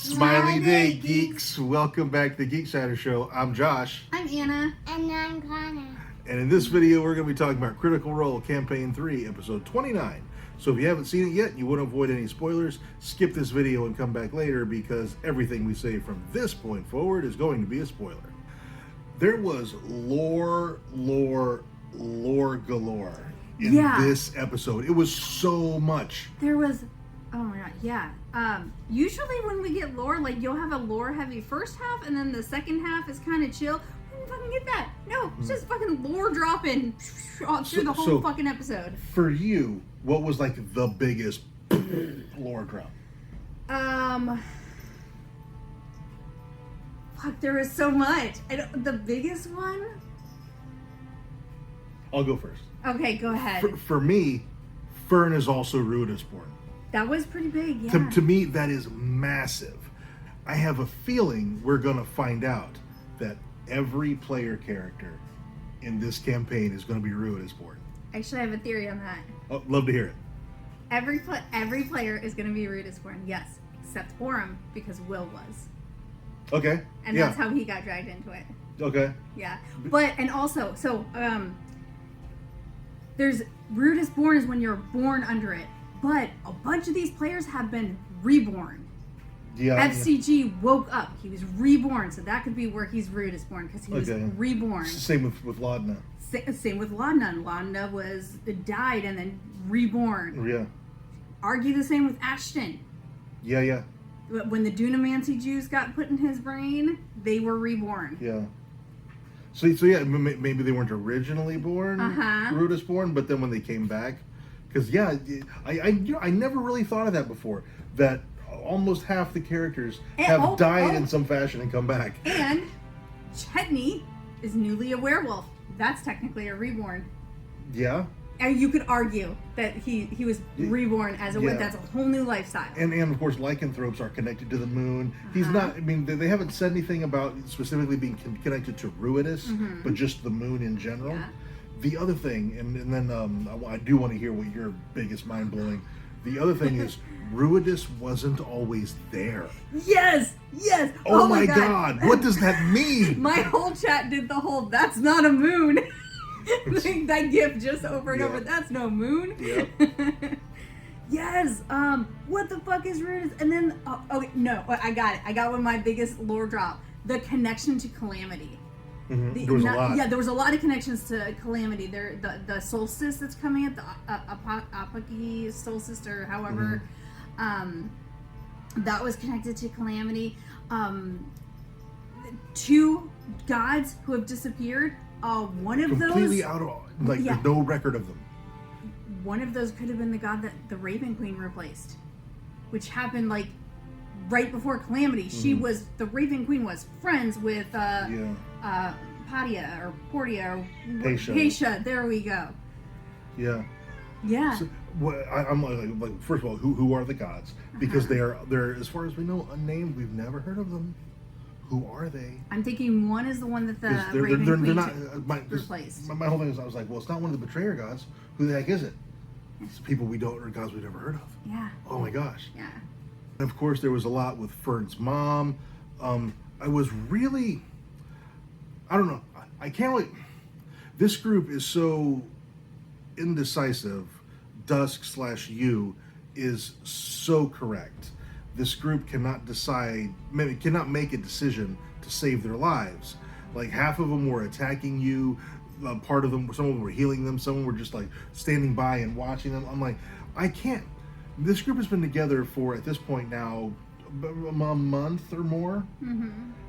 Smiley Day Geeks. Welcome back to the Geek Shatter Show. I'm Josh. I'm Anna. And I'm Connor. And in this video, we're going to be talking about Critical Role Campaign 3, Episode 29. So if you haven't seen it yet, you want to avoid any spoilers, skip this video and come back later because everything we say from this point forward is going to be a spoiler. There was lore galore in this episode. It was so much. There was, oh my god, yeah. Usually when we get lore, like you'll have a lore heavy first half and then the second half is kind of chill. We didn't fucking get that. No, it's just fucking lore dropping through the whole fucking episode. For you, what was like the biggest lore drop? Fuck, there was so much. The biggest one? I'll go first. Okay, go ahead. For me, Fern is also Ruidusborn. That was pretty big, yeah. To me, that is massive. I have a feeling we're going to find out that every player character in this campaign is going to be Ruidusborn. Actually, I have a theory on that. Oh, love to hear it. Every player is going to be Ruidusborn, yes, except Orem, because Will was. Okay. And that's how he got dragged into it. Okay. Yeah. But, and also, there's Ruidusborn is when you're born under it. But a bunch of these players have been reborn. Yeah. FCG woke up. He was reborn, so that could be where he's Ruidusborn, because he was reborn. Same with Laudna. Same with Laudna. Laudna died and then reborn. Yeah. Argue the same with Ashton. Yeah. When the Dunamancy juice got put in his brain, they were reborn. Yeah. So yeah, maybe they weren't originally born Ruidusborn, but then when they came back, because I never really thought of that before. That almost half the characters have died in some fashion and come back. And Chetney is newly a werewolf. That's technically a reborn. Yeah. And you could argue that he was reborn as a that's a whole new lifestyle. And of course, lycanthropes are connected to the moon. He's not. I mean, they haven't said anything about specifically being connected to Ruidus, but just the moon in general. Yeah. The other thing, and then I do want to hear what your biggest mind blowing. The other thing is Ruidus wasn't always there. Yes. Oh my god! What does that mean? My whole chat did the whole "that's not a moon." That gif just over and over. That's no moon. Yeah. Yes. What the fuck is Ruidus? And then no, I got it. I got one of my biggest lore drop. The connection to Calamity. Mm-hmm. There was a lot. Yeah, there was a lot of connections to Calamity. There, the solstice that's coming at the Apaki solstice or however, that was connected to Calamity. Two gods who have disappeared. One of those completely out of there's no record of them. One of those could have been the god that the Raven Queen replaced, which happened like right before Calamity. She was the Raven Queen was friends with Padia or Portia or Paisha. There we go. Yeah. Yeah. So, I'm like, first of all, who are the gods? Because they're as far as we know, unnamed. We've never heard of them. Who are they? I'm thinking one is the one that the Raven Queen replaced. My whole thing is, I was like, well, it's not one of the betrayer gods. Who the heck is it? It's people we don't, or gods we've never heard of. Yeah. Oh my gosh. Yeah. And of course, there was a lot with Fern's mom. I was really, I don't know. I can't wait. This group is so indecisive. Dusk/you is so correct. This group cannot cannot make a decision to save their lives. Like half of them were attacking you, part of them, some of them were healing them, some of them were just like standing by and watching them. I'm like, I can't. This group has been together for, at this point now, a month or more.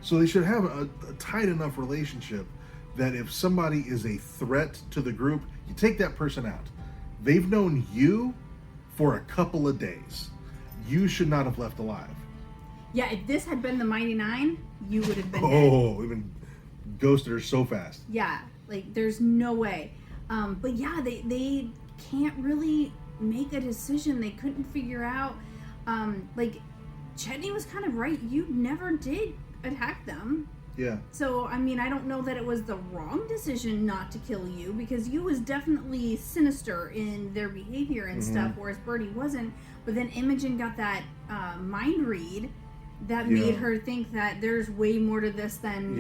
So they should have a tight enough relationship that if somebody is a threat to the group, you take that person out. They've known you for a couple of days. You should not have left alive. Yeah, if this had been the Mighty Nine, you would have been dead. We've been ghosted her so fast. Yeah, like there's no way. But yeah, they can't really make a decision. They couldn't figure out. Like Chetney was kind of right. You never did attack them. Yeah. So, I mean, I don't know that it was the wrong decision not to kill you, because you was definitely sinister in their behavior and stuff, whereas Birdie wasn't. But then Imogen got that mind read that made her think that there's way more to this than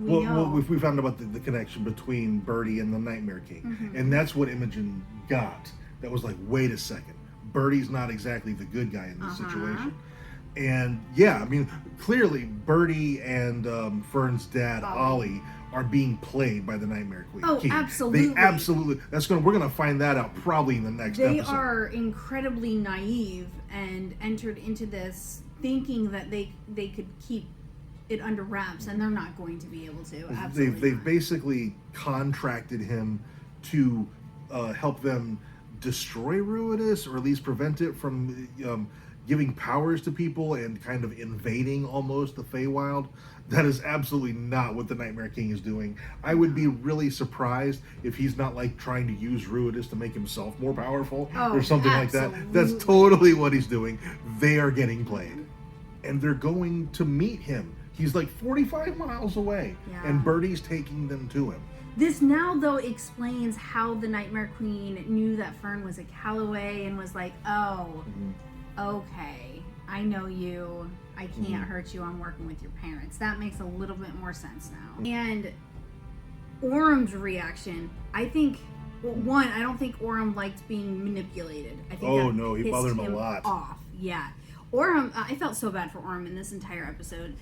we know. Well, we found about the connection between Birdie and the Nightmare King, and that's what Imogen got. That was like, wait a second, Birdie's not exactly the good guy in this situation. And yeah, I mean, clearly Birdie and Fern's dad, Ollie, are being played by the Nightmare Queen. Oh, King. absolutely. They absolutely. We're gonna find that out probably in the next episode. They are incredibly naive and entered into this thinking that they could keep it under wraps, and they're not going to be able to. Absolutely, they've basically contracted him to help them destroy Ruidus, or at least prevent it from giving powers to people and kind of invading almost the Feywild. That is absolutely not what the Nightmare King is doing. I would be really surprised if he's not like trying to use Ruidus to make himself more powerful or something like that. That's totally what he's doing. They are getting played. And they're going to meet him. He's like 45 miles away, and Birdie's taking them to him. This now, though, explains how the Nightmare Queen knew that Fern was a Calloway and was like, oh, okay, I know you. I can't hurt you. I'm working with your parents. That makes a little bit more sense now. And Orem's reaction, I think, well, one, I don't think Orem liked being manipulated. I think he bothered him a lot. Off, yeah. Orem, I felt so bad for Orem in this entire episode.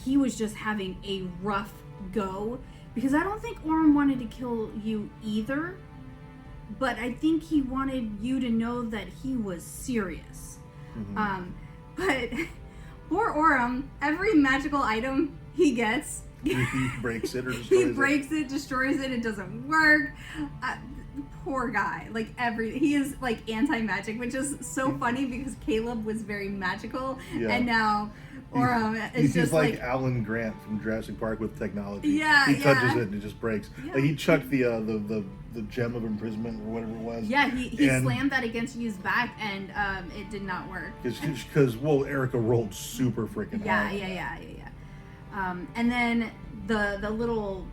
He was just having a rough go, because I don't think Orem wanted to kill you either, but I think he wanted you to know that he was serious. But poor Orem, every magical item he gets, he breaks it or destroys he breaks it, destroys it, it doesn't work. Poor guy. He is like anti-magic, which is so funny because Caleb was very magical, and now Orem is he's just like Alan Grant from Jurassic Park with technology. He touches it and it just breaks. Like he chucked the gem of imprisonment or whatever it was. Yeah, he slammed that against Yu's back, and it did not work. Because Erica rolled super freaking hard. Yeah. And then the little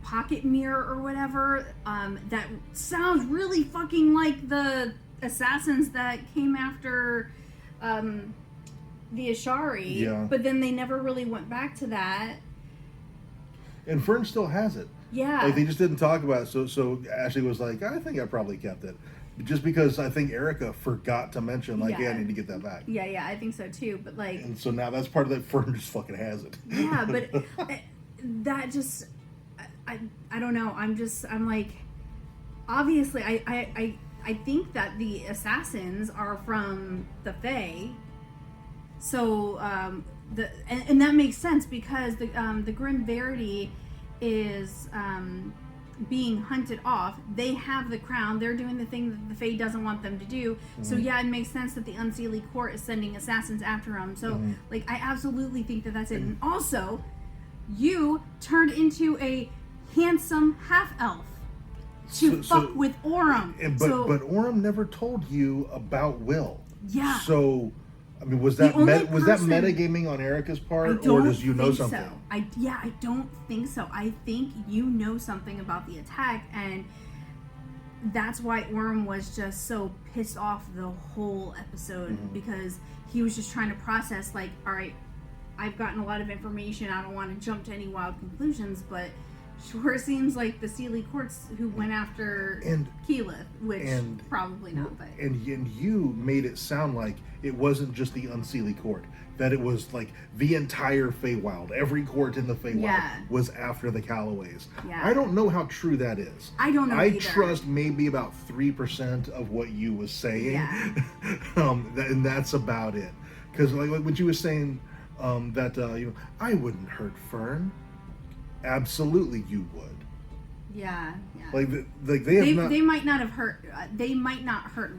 pocket mirror or whatever, that sounds really fucking like the assassins that came after the Ashari, but then they never really went back to that. And Fern still has it. Yeah. Like they just didn't talk about it, so Ashley was like, I think I probably kept it. Just because I think Erica forgot to mention, I need to get that back. Yeah, I think so too, but And so now that's part of that, Fern just fucking has it. Yeah, but that just, I don't know, I'm like, obviously, I think that the assassins are from the Fae, so, and that makes sense because the Grim Verity is being hunted off. They have the crown. They're doing the thing that the Fae doesn't want them to do. So yeah, it makes sense that the Unseelie Court is sending assassins after them. So I absolutely think that that's it. And also, you turned into a handsome half-elf to fuck with Orem. But Orem never told you about Will. Yeah. So I mean, was that metagaming on Erica's part, or does you know something? I don't think so. I think you know something about the attack, and that's why Orem was just so pissed off the whole episode, because he was just trying to process, all right, I've gotten a lot of information. I don't want to jump to any wild conclusions, but sure seems like the Seelie Courts who went after Keyleth, which probably not. But and you made it sound like it wasn't just the Unseelie Court, that it was like the entire Feywild. Every court in the Feywild was after the Calloways. Yeah. I don't know how true that is. I don't know either. Trust maybe about 3% of what you was saying, and that's about it. Because like what you were saying, that I wouldn't hurt Fern. Absolutely, you would. Yeah. They might not hurt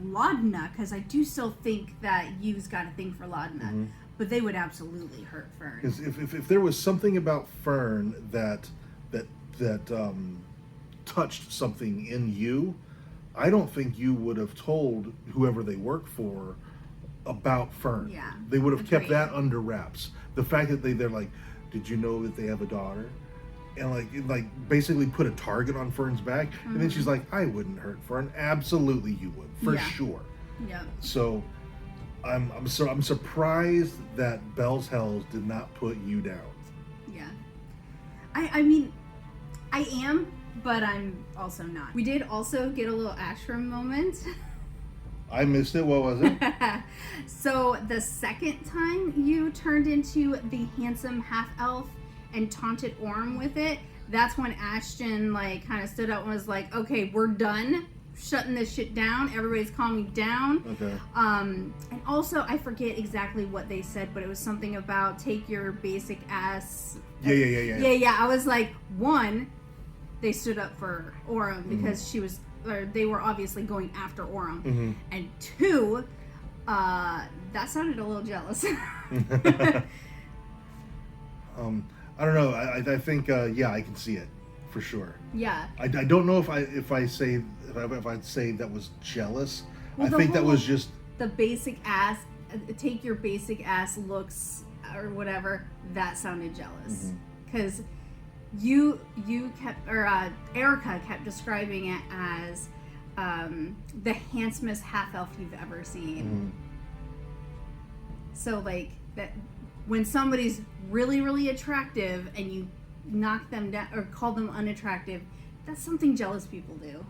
Laudna, because I do still think that you've got a thing for Laudna, but they would absolutely hurt Fern. Because if there was something about Fern that touched something in you, I don't think you would have told whoever they work for about Fern. Yeah, they would have kept that under wraps. The fact that they're like, did you know that they have a daughter? And like basically put a target on Fern's back, and then she's like, I wouldn't hurt Fern. Absolutely you would, for sure. Yeah. So I'm surprised that Bell's Hells did not put you down. Yeah. I mean, I am, but I'm also not. We did also get a little Ashram moment. I missed it. What was it? So the second time you turned into the handsome half-elf and taunted Orem with it, that's when Ashton like kind of stood up and was like, okay, we're done shutting this shit down. Everybody's calming down. Okay. And also, I forget exactly what they said, but it was something about take your basic ass. Yeah. I was like, one, they stood up for Orem because she was, or they were obviously going after Orem, and two, that sounded a little jealous. I don't know. I think yeah, I can see it for sure. Yeah. I don't know if I'd say that was jealous. Well, I think that was just the basic ass. Take your basic ass looks or whatever. That sounded jealous because you kept or Erica kept describing it as the handsomest half elf you've ever seen. So like that. When somebody's really, really attractive and you knock them down or call them unattractive, that's something jealous people do.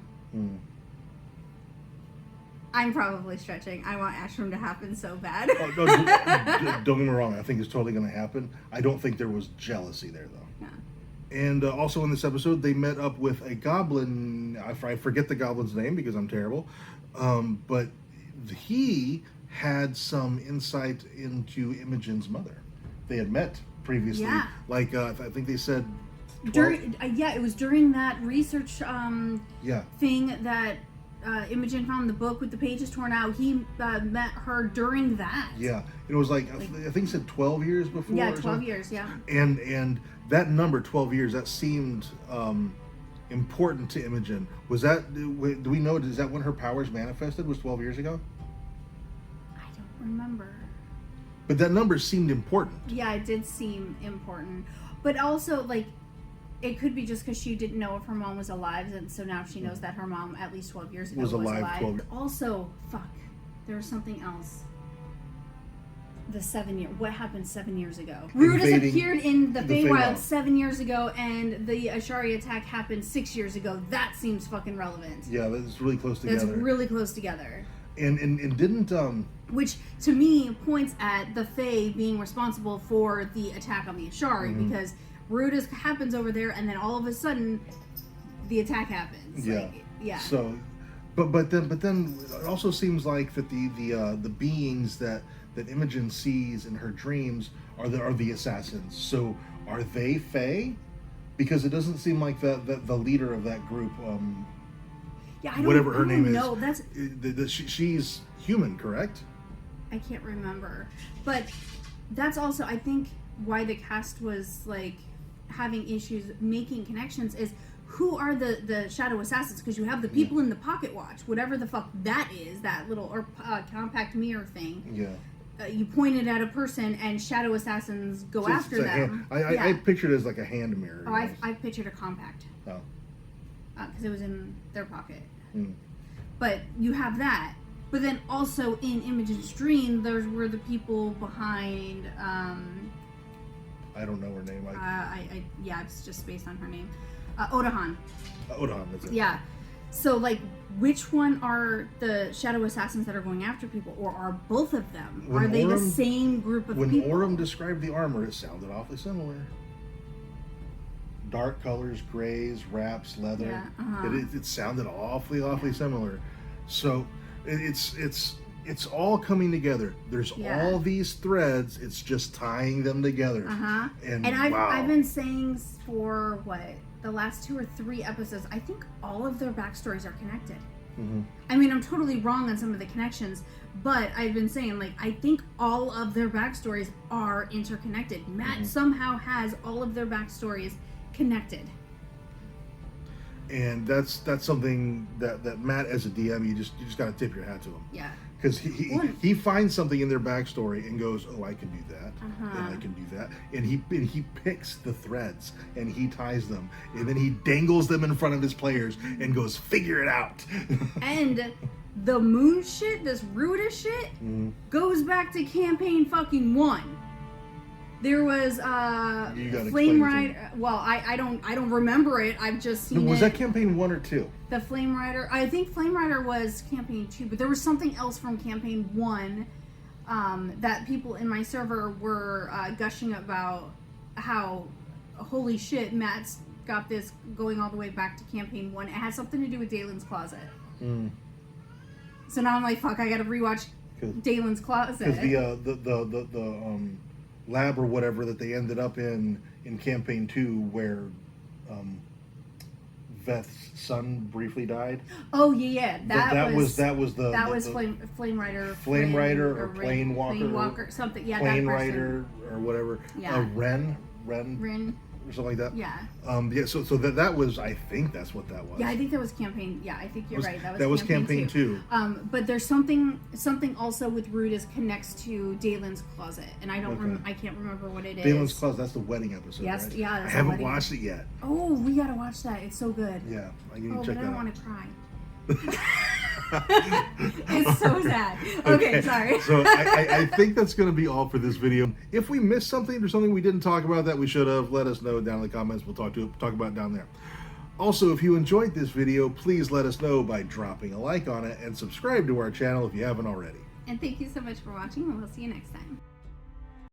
I'm probably stretching. I want Ashram to happen so bad. Oh, no, don't get me wrong. I think it's totally going to happen. I don't think there was jealousy there, though. Yeah. And also in this episode, they met up with a goblin. I forget the goblin's name because I'm terrible. But he had some insight into Imogen's mother. They had met previously. Yeah. Like, I think they said... 12? During, it was during that research thing that Imogen found the book with the pages torn out. He met her during that. Yeah. It was like I think he said 12 years before. Yeah, 12 years, yeah. And that number, 12 years, that seemed important to Imogen. Was that, do we know, is that when her powers manifested, was 12 years ago? I don't remember. But that number seemed important. Yeah, it did seem important. But also, like, it could be just because she didn't know if her mom was alive, and so now she knows that her mom, at least 12 years ago, was alive. 12. Also, there was something else. What happened 7 years ago? Rudis appeared in the Feywild 7 years ago, and the Ashari attack happened 6 years ago. That seems fucking relevant. Yeah, that's really close together. That's really close together. And didn't which to me points at the Fae being responsible for the attack on the Ashari because Rudis happens over there and then all of a sudden the attack happens. Yeah. Like, yeah. So but then it also seems like that the beings that Imogen sees in her dreams are the assassins. So are they Fae? Because it doesn't seem like the leader of that group yeah, I don't, whatever her name know. is. She's human, correct? I can't remember. But that's also, I think, why the cast was, like, having issues making connections is who are the Shadow Assassins? Because you have the people in the Pocket Watch, whatever the fuck that is, that little or compact mirror thing. Yeah. You point it at a person and Shadow Assassins go after them. I pictured it as like a hand mirror. Oh, I pictured a compact. Oh. Because it was in their pocket. But you have that. But then also in Imogen's dream, there were the people behind. I don't know her name. Yeah, it's just based on her name. Odahan. Odahan, that's it. Yeah. So, like, which one are the Shadow Assassins that are going after people, or are both of them? Are they the same group of people? When Orem described the armor, it sounded awfully similar. Dark colors, grays, wraps, leather. Yeah, it sounded awfully similar. So it's all coming together. There's all these threads. It's just tying them together. And I've been saying for the last 2 or 3 episodes, I think all of their backstories are connected. I mean, I'm totally wrong on some of the connections, but I've been saying, like, I think all of their backstories are interconnected. Matt somehow has all of their backstories connected. And that's something that Matt, as a DM, you just got to tip your hat to him. Yeah. Because he finds something in their backstory and goes, oh, I can do that, and I can do that, and he picks the threads and he ties them, and then he dangles them in front of his players and goes, figure it out. And The moon shit, this Ruda shit, goes back to campaign fucking 1. There was Flame Rider. Well, I don't remember it. I've just seen it. Was that campaign 1 or 2? The Flame Rider. I think Flame Rider was campaign 2, but there was something else from campaign 1 that people in my server were gushing about how, holy shit, Matt's got this going all the way back to campaign 1. It had something to do with Dalen's Closet. So now I'm like, fuck, I gotta rewatch Dalen's Closet. Because the lab or whatever that they ended up in campaign 2, where Veth's son briefly died. Oh yeah, that was Flame Rider. Flame Rider or Plane Walker. Plane Walker, something. Yeah, Plane that Rider or whatever. Yeah. Ren. Or something like that. Yeah. So that was, I think that's what that was. Yeah, I think that was campaign. Yeah, I think you're right. That was campaign 2. But there's something also with Ruda's connects to Dalen's Closet, and I can't remember what it is. Dalen's Closet. That's the wedding episode. Yes. Right? Yeah. I haven't watched it yet. Oh, we gotta watch that. It's so good. Yeah, I need to check but that I don't out. want to cry. It's so sad. Okay, sorry. So I think that's going to be all for this video. If we missed something or something we didn't talk about that we should have, let us know down in the comments. We'll talk about it down there. Also, if you enjoyed this video, please let us know by dropping a like on it and subscribe to our channel if you haven't already. And thank you so much for watching, and we'll see you next time.